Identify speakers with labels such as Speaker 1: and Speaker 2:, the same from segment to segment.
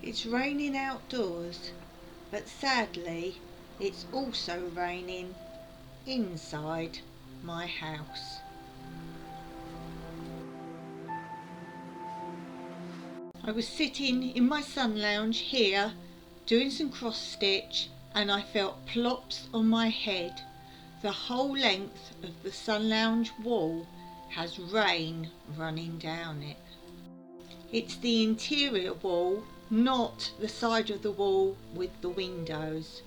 Speaker 1: It's raining outdoors, but sadly it's also raining inside my house. I was sitting in my sun lounge here doing some cross stitch and I felt plops on my head. The whole length of the sun lounge wall has rain running down it. It's the interior wall, not the side of the wall with the windows.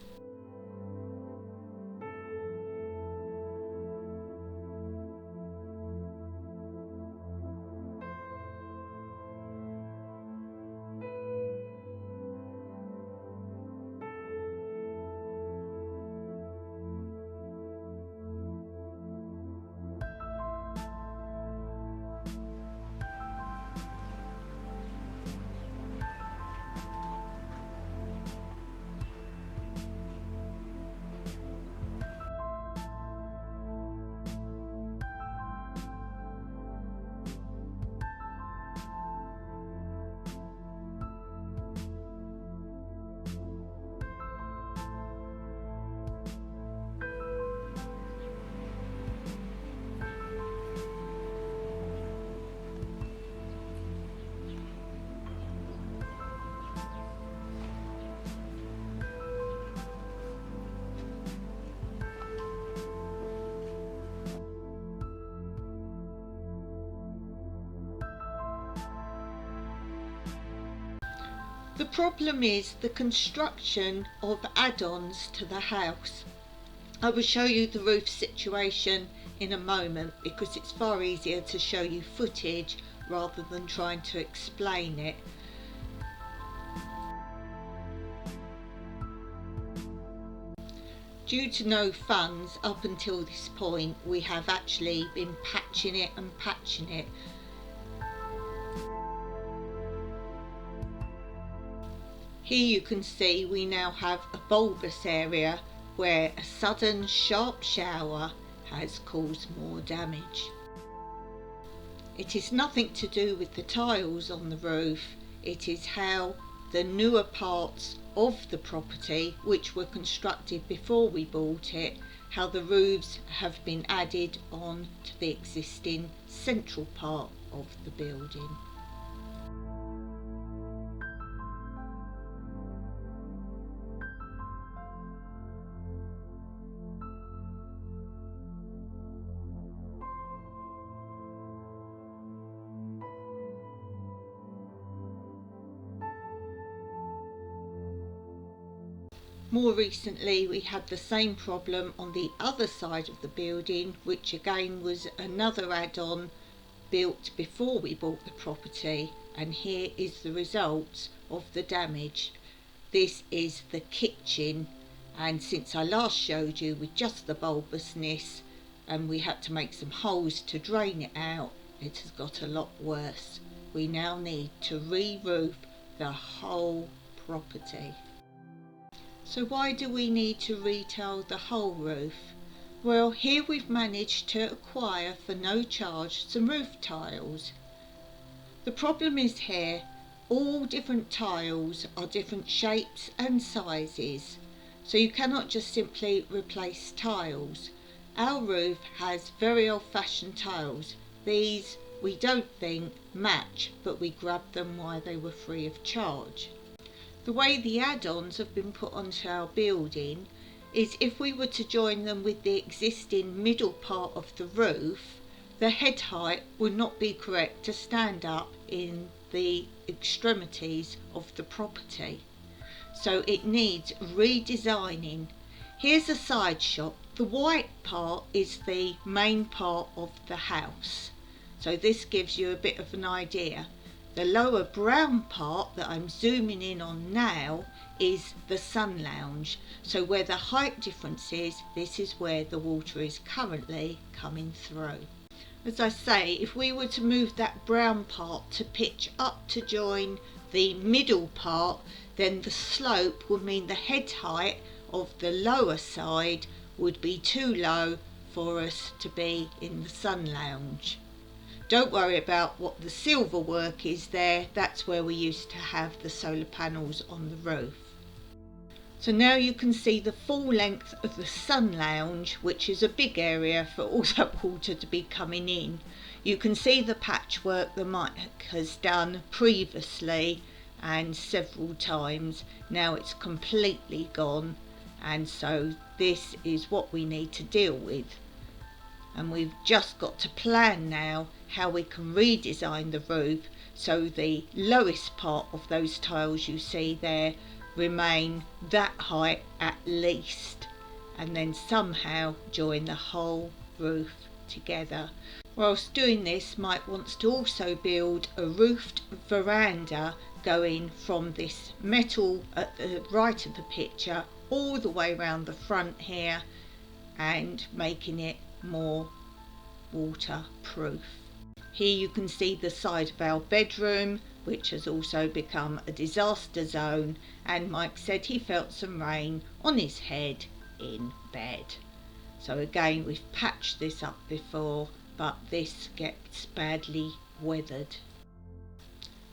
Speaker 1: The problem is the construction of add-ons to the house. I will show you the roof situation in a moment because it's far easier to show you footage rather than trying to explain it. Due to no funds up until this point, we have actually been patching it and patching it. Here you can see we now have a bulbous area where a sudden sharp shower has caused more damage. It is nothing to do with the tiles on the roof, it is how the newer parts of the property, which were constructed before we bought it, how the roofs have been added on to the existing central part of the building. More recently we had the same problem on the other side of the building, which again was another add-on built before we bought the property, and here is the result of the damage. This is the kitchen, and since I last showed you with just the bulbousness and we had to make some holes to drain it out, it has got a lot worse. We now need to re-roof the whole property. So why do we need to retile the whole roof? Well, here we've managed to acquire for no charge some roof tiles. The problem is here, all different tiles are different shapes and sizes, so you cannot just simply replace tiles. Our roof has very old-fashioned tiles. These we don't think match, but we grabbed them while they were free of charge. The way the add-ons have been put onto our building is if we were to join them with the existing middle part of the roof, the head height would not be correct to stand up in the extremities of the property. So it needs redesigning. Here's a side shot. The white part is the main part of the house. So this gives you a bit of an idea. The lower brown part that I'm zooming in on now is the sun lounge. So where the height difference is, this is where the water is currently coming through. As I say, if we were to move that brown part to pitch up to join the middle part, then the slope would mean the head height of the lower side would be too low for us to be in the sun lounge. Don't worry about what the silver work is there, that's where we used to have the solar panels on the roof. So now you can see the full length of the sun lounge, which is a big area for all that water to be coming in. You can see the patchwork that Mike has done previously and several times. Now it's completely gone, and so this is what we need to deal with. And we've just got to plan now how we can redesign the roof so the lowest part of those tiles you see there remain that height at least, and then somehow join the whole roof together. Whilst doing this, Mike wants to also build a roofed veranda going from this metal at the right of the picture all the way around the front here and making it more waterproof. Here you can see the side of our bedroom, which has also become a disaster zone, and Mike said he felt some rain on his head in bed. So again, we've patched this up before, but this gets badly weathered.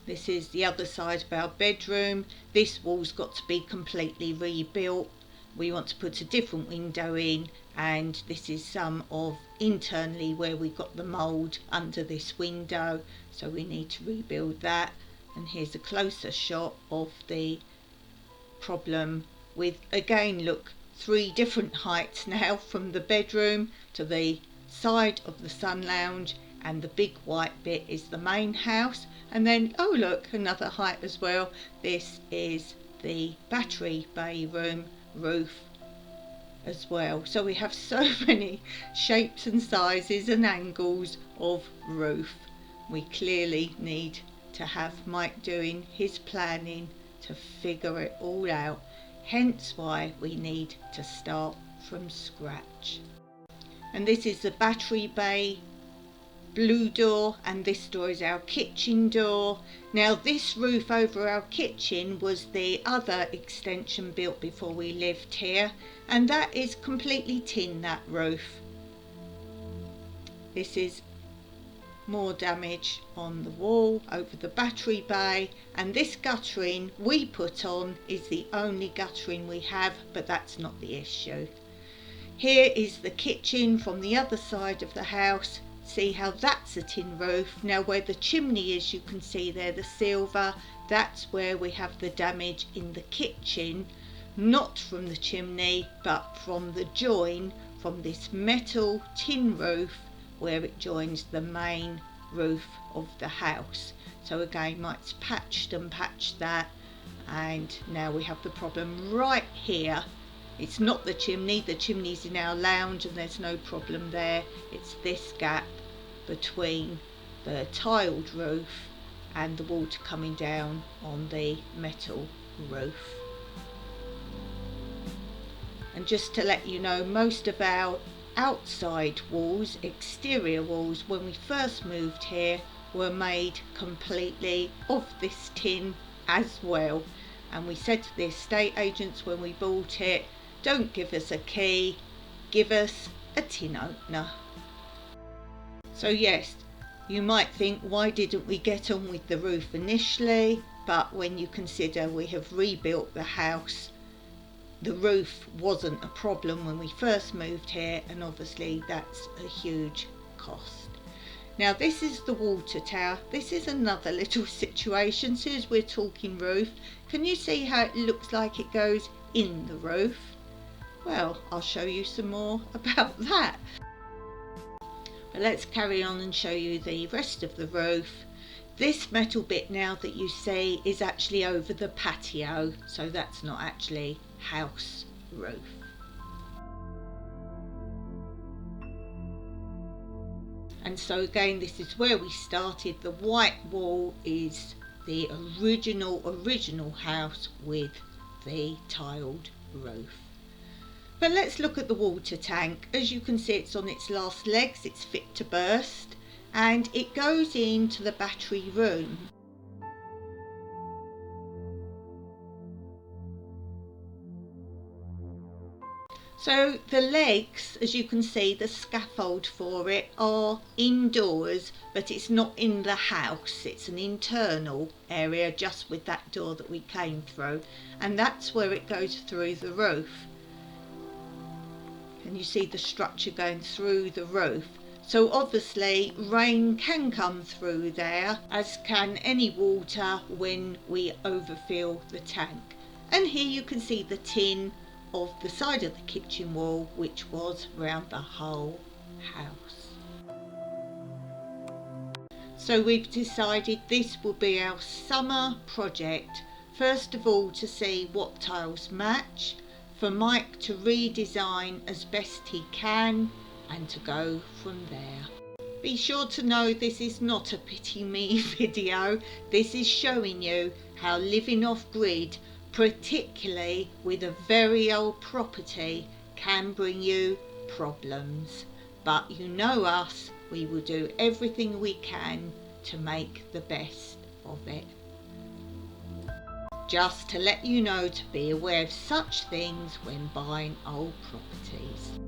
Speaker 1: This is the other side of our bedroom. This wall's got to be completely rebuilt. We want to put a different window in, and this is some of internally where we got the mould under this window, so we need to rebuild that. And here's a closer shot of the problem with, again, look, 3 different heights now, from the bedroom to the side of the sun lounge, and the big white bit is the main house. And then, oh look, another height as well. This is the battery bay room roof as well. So we have so many shapes and sizes and angles of roof. We clearly need to have Mike doing his planning to figure it all out, hence why we need to start from scratch. And this is the battery bay blue door, and this door is our kitchen door. Now this roof over our kitchen was the other extension built before we lived here, and that is completely tin, that roof. This is more damage on the wall over the battery bay, and this guttering we put on is the only guttering we have, but that's not the issue. Here is the kitchen from the other side of the house. See how that's a tin roof. Now where the chimney is, you can see there the silver, that's where we have the damage in the kitchen, not from the chimney but from the join from this metal tin roof where it joins the main roof of the house. So again, Mike's patched and patched that, and now we have the problem right here. It's not the chimney's in our lounge and there's no problem there. It's this gap between the tiled roof and the water coming down on the metal roof. And just to let you know, most of our outside walls, exterior walls, when we first moved here, were made completely of this tin as well. And we said to the estate agents when we bought it, don't give us a key, give us a tin opener. So yes, you might think, why didn't we get on with the roof initially? But when you consider we have rebuilt the house, the roof wasn't a problem when we first moved here, and obviously that's a huge cost. Now this is the water tower. This is another little situation. So as we're talking roof, can you see how it looks like it goes in the roof? Well, I'll show you some more about that. But let's carry on and show you the rest of the roof. This metal bit now that you see is actually over the patio, so that's not actually house roof. And so again, this is where we started. The white wall is the original house with the tiled roof. But let's look at the water tank. As you can see, it's on its last legs, it's fit to burst, and it goes into the battery room. So the legs, as you can see, the scaffold for it are indoors, but it's not in the house. It's an internal area just with that door that we came through, and that's where it goes through the roof. And you see the structure going through the roof. So obviously rain can come through there, as can any water when we overfill the tank. And here you can see the tin of the side of the kitchen wall, which was round the whole house. So we've decided this will be our summer project. First of all, to see what tiles match, for Mike to redesign as best he can, and to go from there. Be sure to know this is not a pity me video. This is showing you how living off grid, particularly with a very old property, can bring you problems. But you know us, we will do everything we can to make the best of it. Just to let you know to be aware of such things when buying old properties.